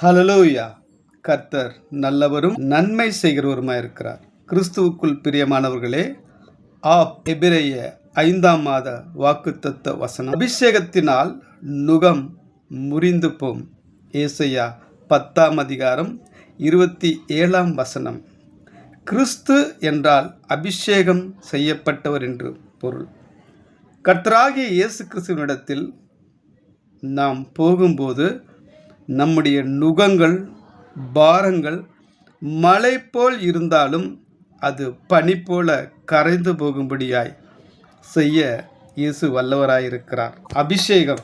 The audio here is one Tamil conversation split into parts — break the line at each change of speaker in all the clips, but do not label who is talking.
ஹல்லேலூயா. கர்த்தர் நல்லவரும் நன்மை செய்கிறவருமாய் இருக்கிறார். கிறிஸ்துவுக்குள் பிரியமானவர்களே, எபிரெய 5ஆம் மாத வாக்குத்தத்த வசனம். அபிஷேகத்தினால் நுகம் முறிந்து போம். ஏசாயா 10ஆம் அதிகாரம் 27ஆம் வசனம். கிறிஸ்து என்றால் அபிஷேகம் செய்யப்பட்டவர் என்று பொருள். கர்த்தராகிய இயேசு கிறிஸ்துவினிடத்தில் நாம் போகும்போது நம்முடைய நுகங்கள், பாரங்கள் மலை போல் இருந்தாலும் அது பனி போல கரைந்து போகும்படியாய் செய்ய இயேசு வல்லவராயிருக்கிறார். அபிஷேகம்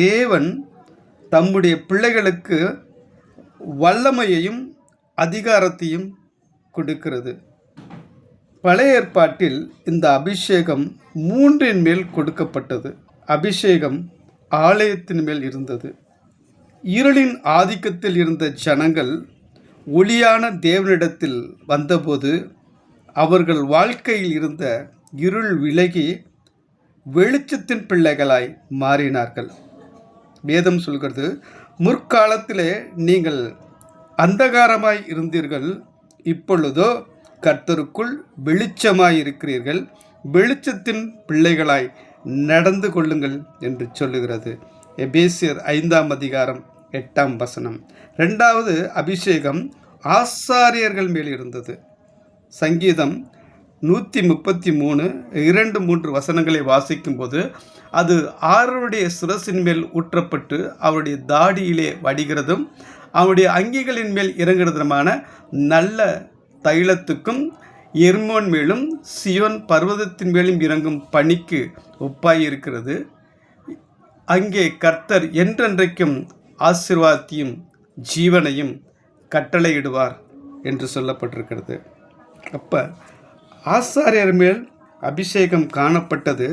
தேவன் தம்முடைய பிள்ளைகளுக்கு வல்லமையையும் அதிகாரத்தையும் கொடுக்கிறது. பழைய ஏற்பாட்டில் இந்த அபிஷேகம் 3 மேல் கொடுக்கப்பட்டது. அபிஷேகம் ஆலயத்தின் மேல் இருந்தது. இருளின் ஆதிக்கத்தில் இருந்த ஜனங்கள் ஒளியான தேவனிடத்தில் வந்தபோது அவர்கள் வாழ்க்கையில் இருந்த இருள் விலகி வெளிச்சத்தின் பிள்ளைகளாய் மாறினார்கள். வேதம் சொல்கிறது, முற்காலத்திலே நீங்கள் அந்தகாரமாய் இருந்தீர்கள், இப்பொழுதோ கர்த்தருக்குள் வெளிச்சமாய் இருக்கிறீர்கள், வெளிச்சத்தின் பிள்ளைகளாய் நடந்து கொள்ளுங்கள் என்று சொல்லுகிறது. எபேசியர் 5ஆம் அதிகாரம் 8ஆம் வசனம். 2வது அபிஷேகம் ஆசாரியர்கள் மேல் இருந்தது. சங்கீதம் 133 2-3 வசனங்களை வாசிக்கும்போது அது ஆரோனுடைய சிரசின் மேல் ஊற்றப்பட்டு அவருடைய தாடியிலே வடிகிறதும் அவருடைய அங்கிகளின் மேல் இறங்குறதுமான நல்ல தைலத்துக்கும் எர்மோன் மேலும் சியோன் பர்வதத்தின் மேலும் இறங்கும் பனிக்கு ஒப்பாயிருக்கிறது. அங்கே கர்த்தர் என்றென்றைக்கும் ஆசீர்வாதத்தையும் ஜீவனையும் கட்டளையிடுவார் என்று சொல்லப்பட்டிருக்கிறது. அப்போ ஆசாரியர் மேல் அபிஷேகம் காணப்பட்டது.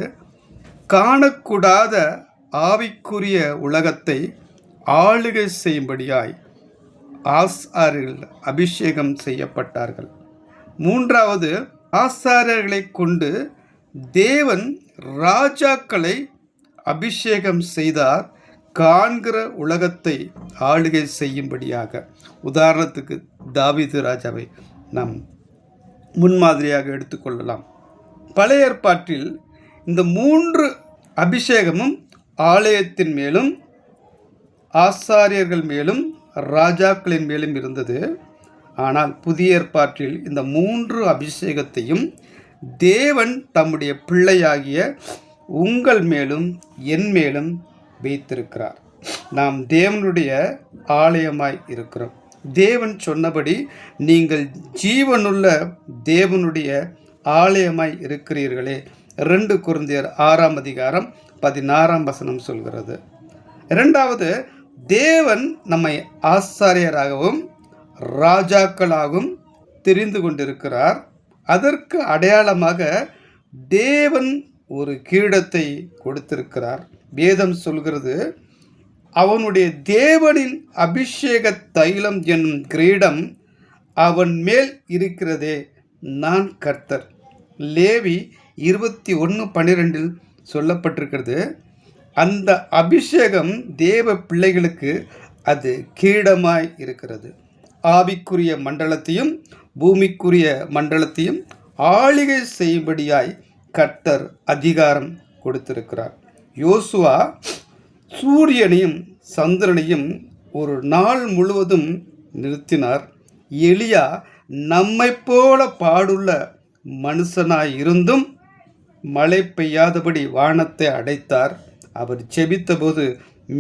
காணக்கூடாத ஆவிக்குரிய உலகத்தை ஆளுகை செய்யும்படியாய் ஆசாரியர்கள் அபிஷேகம் செய்யப்பட்டார்கள். 3வது ஆசாரியர்களை கொண்டு தேவன் ராஜாக்களை அபிஷேகம் செய்தார், காண்கிற உலகத்தை ஆளுகை செய்யும்படியாக. உதாரணத்துக்கு தாவீது ராஜாவை நாம் முன்மாதிரியாக எடுத்துக்கொள்ளலாம். பழைய ஏற்பாட்டில் இந்த 3 அபிஷேகமும் ஆலயத்தின் மேலும் ஆசாரியர்கள் மேலும் ராஜாக்களின் மேலும் இருந்தது. ஆனால் புதிய ஏற்பாட்டில் இந்த 3 அபிஷேகத்தையும் தேவன் தம்முடைய பிள்ளையாகிய உங்கள் மேலும் என் மேலும் வைத்திருக்கிறார். நாம் தேவனுடைய ஆலயமாய் இருக்கிறோம். தேவன் சொன்னபடி நீங்கள் ஜீவனுள்ள தேவனுடைய ஆலயமாய் இருக்கிறீர்களே. 2 கொரிந்தியர் 6ஆம் அதிகாரம் 16ஆம் வசனம் சொல்கிறது. 2வது, தேவன் நம்மை ஆசாரியராகவும் ராஜாக்களாகவும் தெரிந்து கொண்டிருக்கிறார். அதற்கு அடையாளமாக தேவன் ஒரு கிரீடத்தை கொடுத்திருக்கிறார். வேதம் சொல்கிறது, அவனுடைய தேவனின் அபிஷேக தைலம் என்னும் கிரீடம் அவன் மேல் இருக்கிறதே, நான் கர்த்தர். லேவி 21:12 சொல்லப்பட்டிருக்கிறது. அந்த அபிஷேகம் தேவ பிள்ளைகளுக்கு அது கிரீடமாய் இருக்கிறது. ஆவிக்குரிய மண்டலத்தையும் பூமிக்குரிய மண்டலத்தையும் ஆளுகை செய்யும்படியாய் கர்த்தர் அதிகாரம் கொடுத்திருக்கிறார். யோசுவா சூரியனையும் சந்திரனையும் ஒரு நாள் முழுவதும் நிறுத்தினார். எலியா நம்மை போல பாடுள்ள மனுஷனாய் இருந்தும் மழை பெய்யாதபடி வானத்தை அடைத்தார். அவர் ஜெபித்தபோது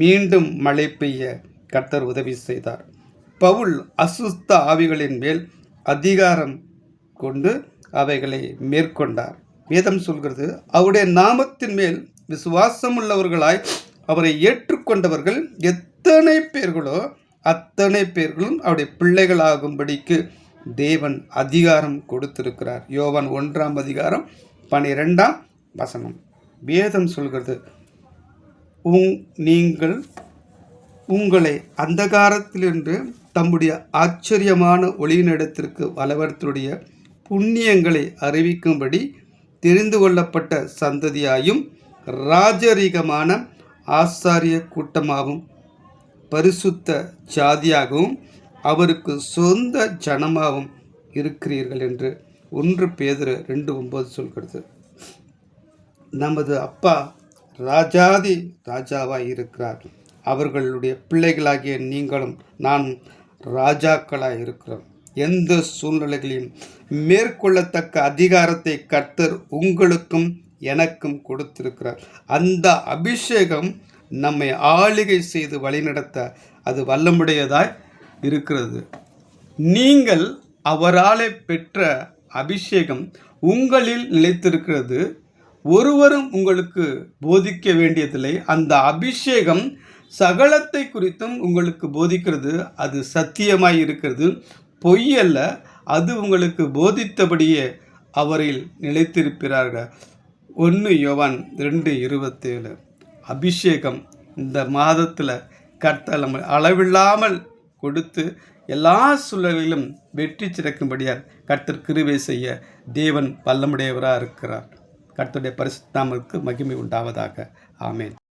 மீண்டும் மழை பெய்ய கர்த்தர் உதவி செய்தார். பவுல் அசுத்த ஆவிகளின் மேல் அதிகாரம் கொண்டு அவைகளை மேற்கொண்டார். வேதம் சொல்கிறது, அவருடைய நாமத்தின் மேல் விசுவாசம் உள்ளவர்களாய் அவரை ஏற்றுக்கொண்டவர்கள் எத்தனை பேர்களோ அத்தனை பேர்களும் அவருடைய பிள்ளைகளாகும்படிக்கு தேவன் அதிகாரம் கொடுத்திருக்கிறார். யோவான் 1ஆம் அதிகாரம் 12ஆம் வசனம். வேதம் சொல்கிறது, நீங்கள் உங்களை அந்தகாரத்திலிருந்து தம்முடைய ஆச்சரியமான ஒளியினிடத்திற்கு வலவரத்துடைய புண்ணியங்களை அறிவிக்கும்படி தெரிந்து கொள்ளப்பட்ட சந்ததியாயும் ராஜரீகமான ஆசாரிய கூட்டமாகவும் பரிசுத்த ஜாதியாகவும் அவருக்கு சொந்த ஜனமாகவும் இருக்கிறீர்கள் என்று 1 பேதுரு 2:9 சொல்கிறது. நமது அப்பா ராஜாதி ராஜாவாய் இருக்கிறார். அவர்களுடைய பிள்ளைகளாகிய நீங்களும் நான் ராஜாக்களாய் இருக்கிறோம். எந்த சூழ்நிலைகளையும் மேற்கொள்ளத்தக்க அதிகாரத்தை கர்த்தர் உங்களுக்கும் எனக்கும் கொடுத்திருக்கிறார். அந்த அபிஷேகம் நம்மை ஆளுகை செய்து வழிநடத்த அது வல்லமுடையதாய் இருக்கிறது. நீங்கள் அவராலே பெற்ற அபிஷேகம் உங்களில் நிலைத்திருக்கிறது. ஒருவரும் உங்களுக்கு போதிக்க வேண்டியதில்லை. அந்த அபிஷேகம் சகலத்தை குறித்தும் உங்களுக்கு போதிக்கிறது. அது சத்தியமாய் இருக்கிறது, பொய்யல்ல. அது உங்களுக்கு போதித்தபடியே அவரில் நிலைத்திருக்கிறார்கள். 1 யோவான் 2:27. அபிஷேகம் இந்த மாதத்தில் கர்த்தர் நம்ம அளவில்லாமல் கொடுத்து எல்லா சூழலிலும் வெற்றி சிறக்கும்படியார் கர்த்தர் கிருபை செய்ய தேவன் வல்லமுடையவராக இருக்கிறார். கர்த்தருடைய பரிசுத்த நாமத்துக்கு மகிமை உண்டாவதாக. ஆமென்.